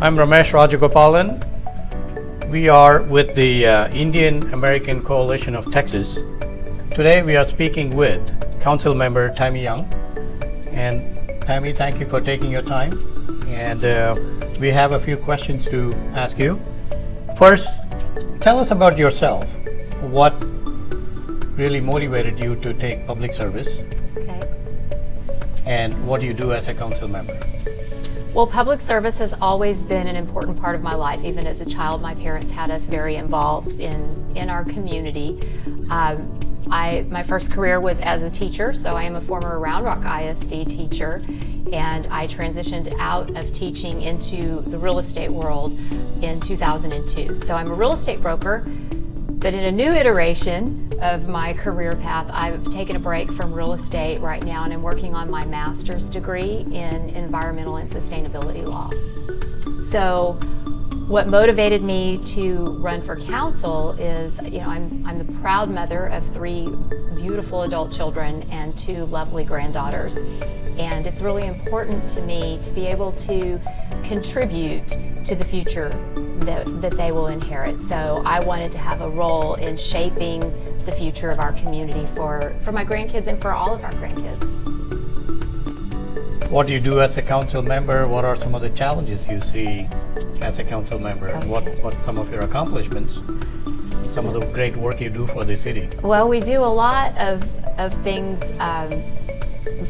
I'm Ramesh Rajagopalan. We are with the Indian American Coalition of Texas. Today we are speaking with councilmember Tammy Young. And Tammy, thank you for taking your time. And we have a few questions to ask you. First, tell us about yourself. What really motivated you to take public service? Okay. And what do you do as a council member? Well, public service has always been an important part of my life. Even as a child, my parents had us very involved in our community. My first career was as a teacher, so I am a former Round Rock ISD teacher, and I transitioned out of teaching into the real estate world in 2002. So I'm a real estate broker, but in a new iteration of my career path, I've taken a break from real estate right now, and I'm working on my master's degree in environmental and sustainability law. So what motivated me to run for council is, I'm the proud mother of 3 beautiful adult children and 2 lovely granddaughters. And it's really important to me to be able to contribute to the future that they will inherit. So I wanted to have a role in shaping the future of our community for my grandkids and for all of our grandkids. What do you do as a council member? What are some of the challenges you see as a council member? Okay. What some of your accomplishments? Some of the great work you do for the city? Well, we do a lot of things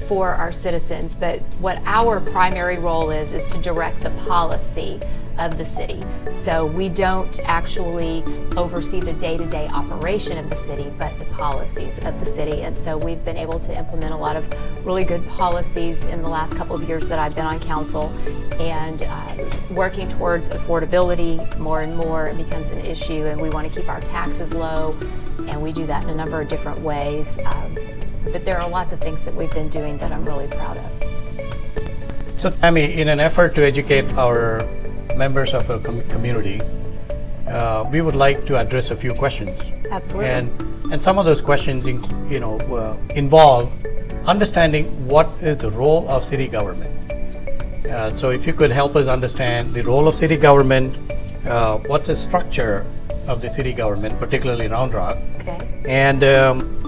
for our citizens, but what our primary role is to direct the policy of the city. So we don't actually oversee the day-to-day operation of the city, but the policies of the city. And so we've been able to implement a lot of really good policies in the last couple of years that I've been on council, and working towards affordability. More and more it becomes an issue, and we want to keep our taxes low, and we do that in a number of different ways. But there are lots of things that we've been doing that I'm really proud of. So Tammy, in an effort to educate our members of our community, we would like to address a few questions. Absolutely. And some of those questions, involve understanding what is the role of city government. So if you could help us understand the role of city government, what's the structure of the city government, particularly Round Rock, Okay. and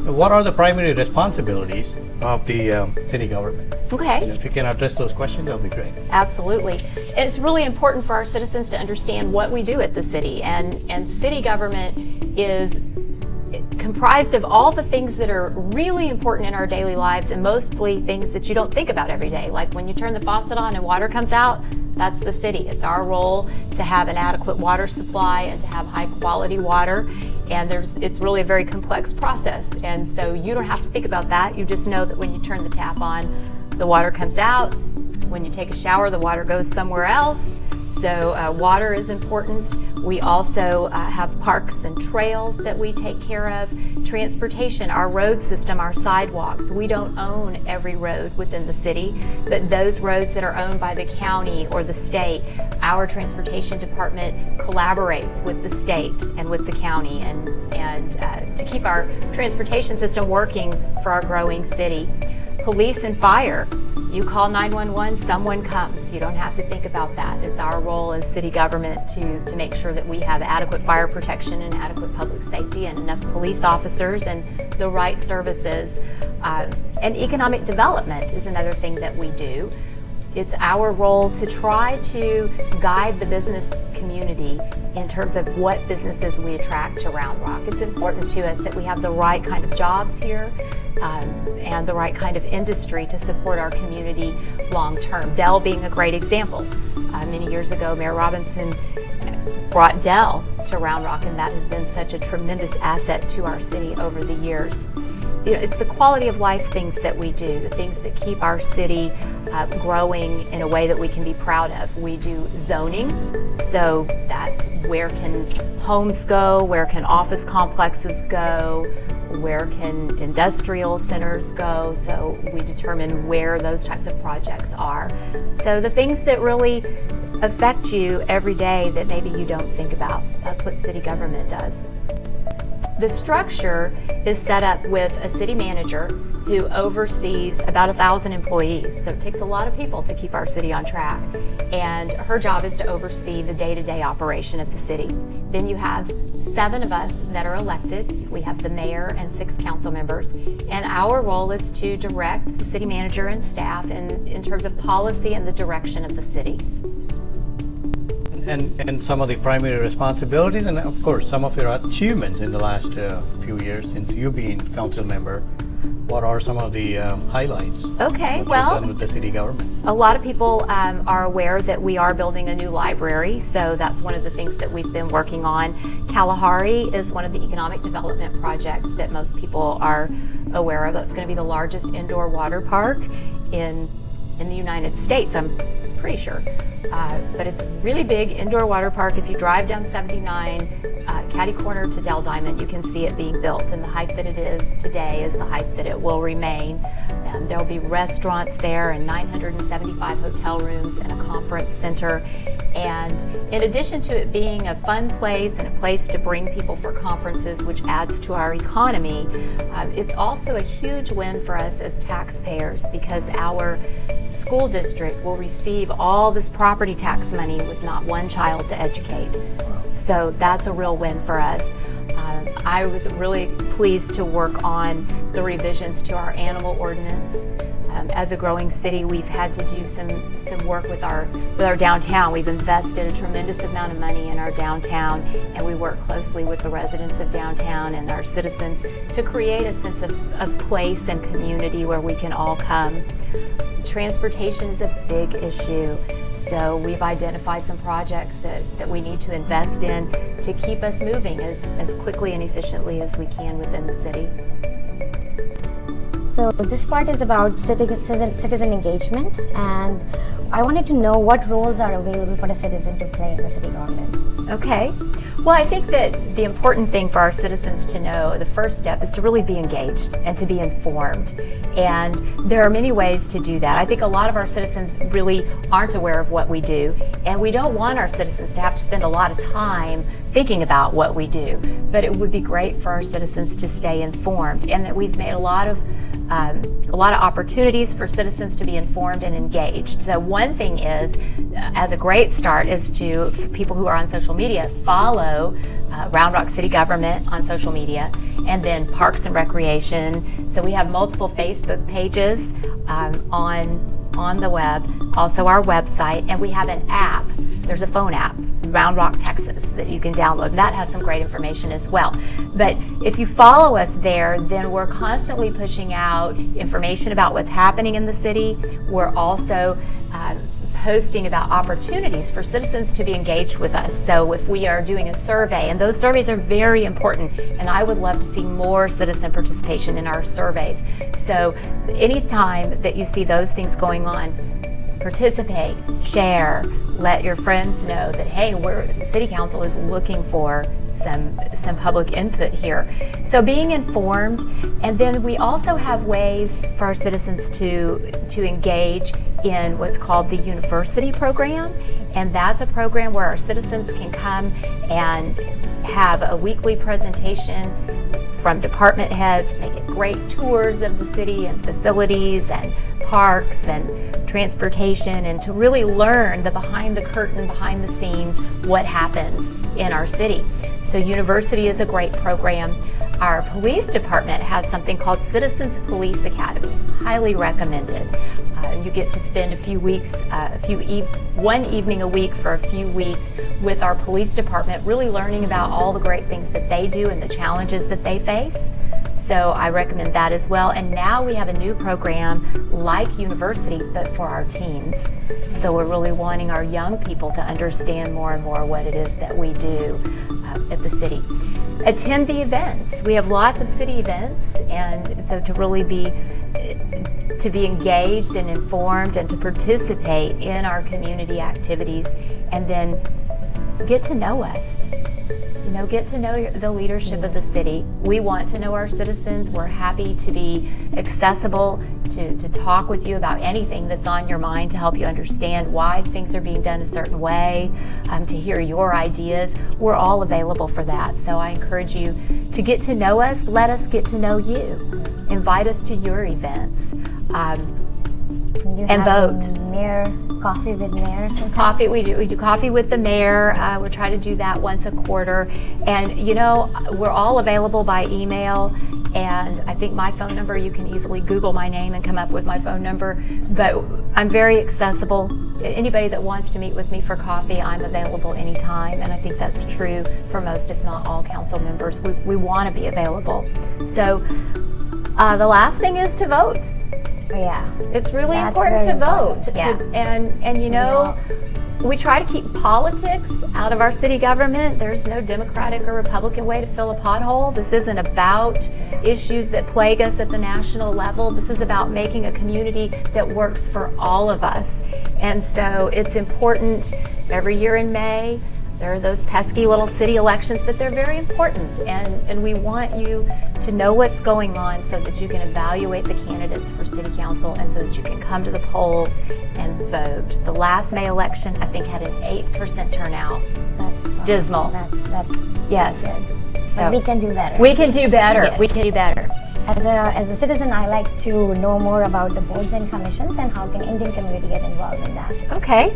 what are the primary responsibilities of the city government? Okay. If you can address those questions, that would be great. Absolutely. It's really important for our citizens to understand what we do at the city, and city government is comprised of all the things that are really important in our daily lives, and mostly things that you don't think about every day. Like when you turn the faucet on and water comes out, that's the city. It's our role to have an adequate water supply and to have high quality water. And it's really a very complex process. And so you don't have to think about that. You just know that when you turn the tap on, the water comes out. When you take a shower, the water goes somewhere else. So water is important. We also have parks and trails that we take care of. Transportation, our road system, our sidewalks. We don't own every road within the city, but those roads that are owned by the county or the state, our transportation department collaborates with the state and with the county and to keep our transportation system working for our growing city. Police and fire. You call 911, someone comes. You don't have to think about that. It's our role as city government to make sure that we have adequate fire protection and adequate public safety and enough police officers and the right services. And economic development is another thing that we do. It's our role to try to guide the business community in terms of what businesses we attract to Round Rock. It's important to us that we have the right kind of jobs here and the right kind of industry to support our community long term. Dell being a great example. Many years ago, Mayor Robinson brought Dell to Round Rock, and that has been such a tremendous asset to our city over the years. It's the quality of life things that we do, the things that keep our city growing in a way that we can be proud of. We do zoning, so that's where can homes go, where can office complexes go, where can industrial centers go, so we determine where those types of projects are. So the things that really affect you every day that maybe you don't think about, that's what city government does. The structure is set up with a city manager who oversees about 1,000 employees. So it takes a lot of people to keep our city on track. And her job is to oversee the day-to-day operation of the city. Then you have 7 of us that are elected. We have the mayor and 6 council members. And our role is to direct the city manager and staff in terms of policy and the direction of the city. And some of the primary responsibilities, and of course some of your achievements in the last few years since you've been council member. What are some of the highlights? Okay, what well, you've done with the city government? A lot of people are aware that we are building a new library, so that's one of the things that we've been working on. Kalahari is one of the economic development projects that most people are aware of. That's going to be the largest indoor water park in the United States, I'm pretty sure. But it's a really big indoor water park. If you drive down 79, catty corner to Dell Diamond, you can see it being built, and the height that it is today is the height that it will remain. There will be restaurants there and 975 hotel rooms and a conference center. And in addition to it being a fun place and a place to bring people for conferences, which adds to our economy, it's also a huge win for us as taxpayers because our school district will receive all this property tax money with not one child to educate. So that's a real win for us. I was really pleased to work on the revisions to our animal ordinance. As a growing city, we've had to do some work with our downtown. We've invested a tremendous amount of money in our downtown, and we work closely with the residents of downtown and our citizens to create a sense of place and community where we can all come. Transportation is a big issue, so we've identified some projects that we need to invest in to keep us moving as quickly and efficiently as we can within the city. So this part is about citizen engagement, and I wanted to know what roles are available for a citizen to play in the city government. Okay. Well, I think that the important thing for our citizens to know, the first step, is to really be engaged and to be informed. And there are many ways to do that. I think a lot of our citizens really aren't aware of what we do, and we don't want our citizens to have to spend a lot of time thinking about what we do. But it would be great for our citizens to stay informed, and that we've made a lot of opportunities for citizens to be informed and engaged. So one thing is, as a great start, is for people who are on social media, follow Round Rock City Government on social media, and then Parks and Recreation. So we have multiple Facebook pages on the web, also our website, and we have an app. There's a phone app, Round Rock, Texas, that you can download. That has some great information as well. But if you follow us there, then we're constantly pushing out information about what's happening in the city. We're also posting about opportunities for citizens to be engaged with us. So if we are doing a survey, and those surveys are very important, and I would love to see more citizen participation in our surveys. So anytime that you see those things going on, participate, share, let your friends know that, hey, the City Council is looking for some public input here. So being informed, and then we also have ways for our citizens to engage in what's called the university program, and that's a program where our citizens can come and have a weekly presentation from department heads, they get great tours of the city and facilities and parks and transportation, and to really learn the behind the curtain, behind the scenes, what happens in our city. So university is a great program. Our police department has something called Citizens Police Academy, highly recommended. You get to spend one evening a week for a few weeks with our police department, really learning about all the great things that they do and the challenges that they face. So I recommend that as well. And now we have a new program like university, but for our teens. So we're really wanting our young people to understand more and more what it is that we do at the city. Attend the events. We have lots of city events, and so to really be engaged and informed and to participate in our community activities, and then get to know us. Get to know the leadership of the city. We want to know our citizens. We're happy to be accessible, to talk with you about anything that's on your mind, to help you understand why things are being done a certain way, to hear your ideas. We're all available for that. So I encourage you to get to know us. Let us get to know you. invite us to your events, You and have vote. Mayor coffee with mayor sometimes? Coffee, we do coffee with the mayor. We try to do that once a quarter. And you know, we're all available by email. And I think my phone number, you can easily Google my name and come up with my phone number. But I'm very accessible. Anybody that wants to meet with me for coffee, I'm available anytime. And I think that's true for most, if not all, council members. We want to be available. So the last thing is to vote. Oh, yeah. It's really That's important to very vote. important, yeah. And you know, we try to keep politics out of our city government. There's no Democratic or Republican way to fill a pothole. This isn't about issues that plague us at the national level. This is about making a community that works for all of us. And so it's important every year in May. There are those pesky little city elections, but they're very important. And we want you to know what's going on so that you can evaluate the candidates for city council and so that you can come to the polls and vote. The last May election, I think, had an 8% turnout. That's dismal. That's Yes. good. So But we can do better. we can do better. Yes. We can do better. As a citizen, I like to know more about the boards and commissions and how can Indian community get involved in that. Okay,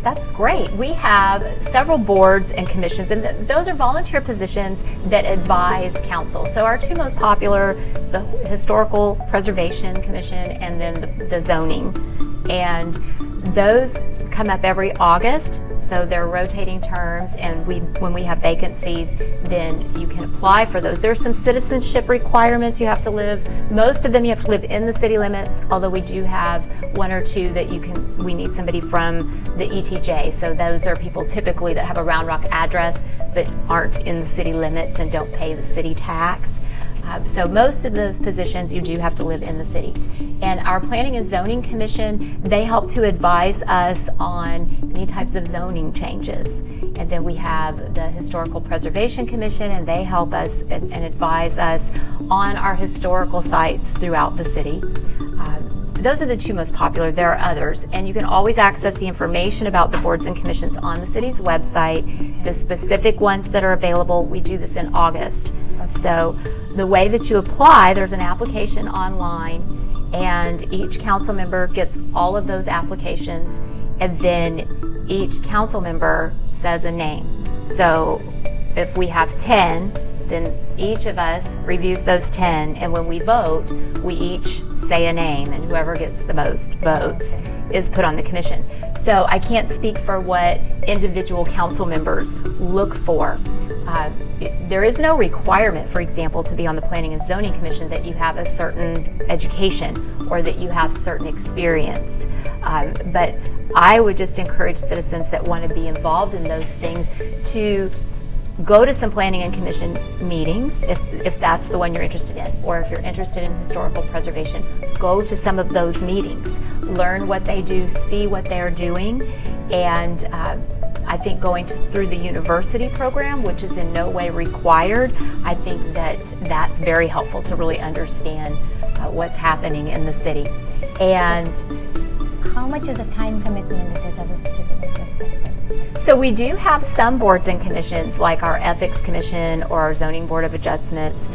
that's great. We have several boards and commissions, and those are volunteer positions that advise council. So our two most popular, the Historical Preservation Commission and then the zoning. And those come up every August, so they're rotating terms, and when we have vacancies, then you can apply for those. There's some citizenship requirements. You have to live, most of them you have to live in the city limits, although we do have one or two that we need somebody from the ETJ. So those are people typically that have a Round Rock address but aren't in the city limits and don't pay the city tax. So most of those positions you do have to live in the city. And our Planning and Zoning Commission, they help to advise us on any types of zoning changes. And then we have the Historical Preservation Commission, and they help us and advise us on our historical sites throughout the city. Those are the two most popular. There are others, and you can always access the information about the boards and commissions on the city's website. The specific ones that are available, we do this in August. So the way that you apply, there's an application online, and each council member gets all of those applications, and then each council member says a name. So if we have 10, then each of us reviews those 10, and when we vote, we each say a name, and whoever gets the most votes is put on the commission. So I can't speak for what individual council members look for. There is no requirement, for example, to be on the Planning and Zoning Commission that you have a certain education or that you have certain experience. But I would just encourage citizens that want to be involved in those things to go to some planning and commission meetings if that's the one you're interested in, or if you're interested in historical preservation, go to some of those meetings, learn what they do, see what they're doing, and I think going through the university program, which is in no way required, I think that's very helpful to really understand what's happening in the city. And how much is a time commitment it is as a citizen perspective? So we do have some boards and commissions, like our Ethics Commission or our Zoning Board of Adjustments.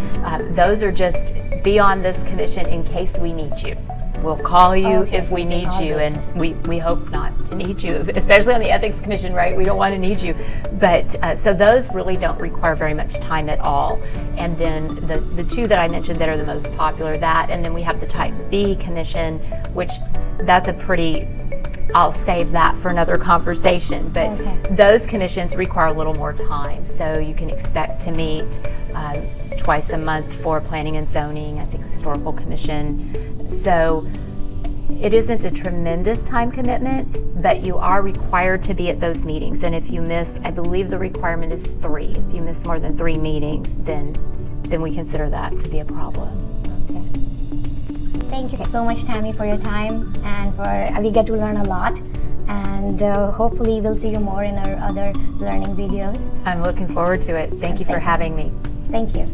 Those are just be on this commission in case we need you. We'll call you if we need you, and we hope not to need you, especially on the Ethics Commission, right? We don't want to need you. But so those really don't require very much time at all. And then the two that I mentioned that are the most popular, that, and then we have the Type B Commission, which that's a pretty, I'll save that for another conversation, but those commissions require a little more time. So you can expect to meet twice a month for Planning and Zoning, I think Historical Commission. So it isn't a tremendous time commitment, but you are required to be at those meetings. And if you miss, I believe the requirement is 3. If you miss more than 3 meetings, then we consider that to be a problem. Thank you so much, Tammy, for your time, and we get to learn a lot, and hopefully we'll see you more in our other learning videos. I'm looking forward to it. Thank you for having me. Thank you.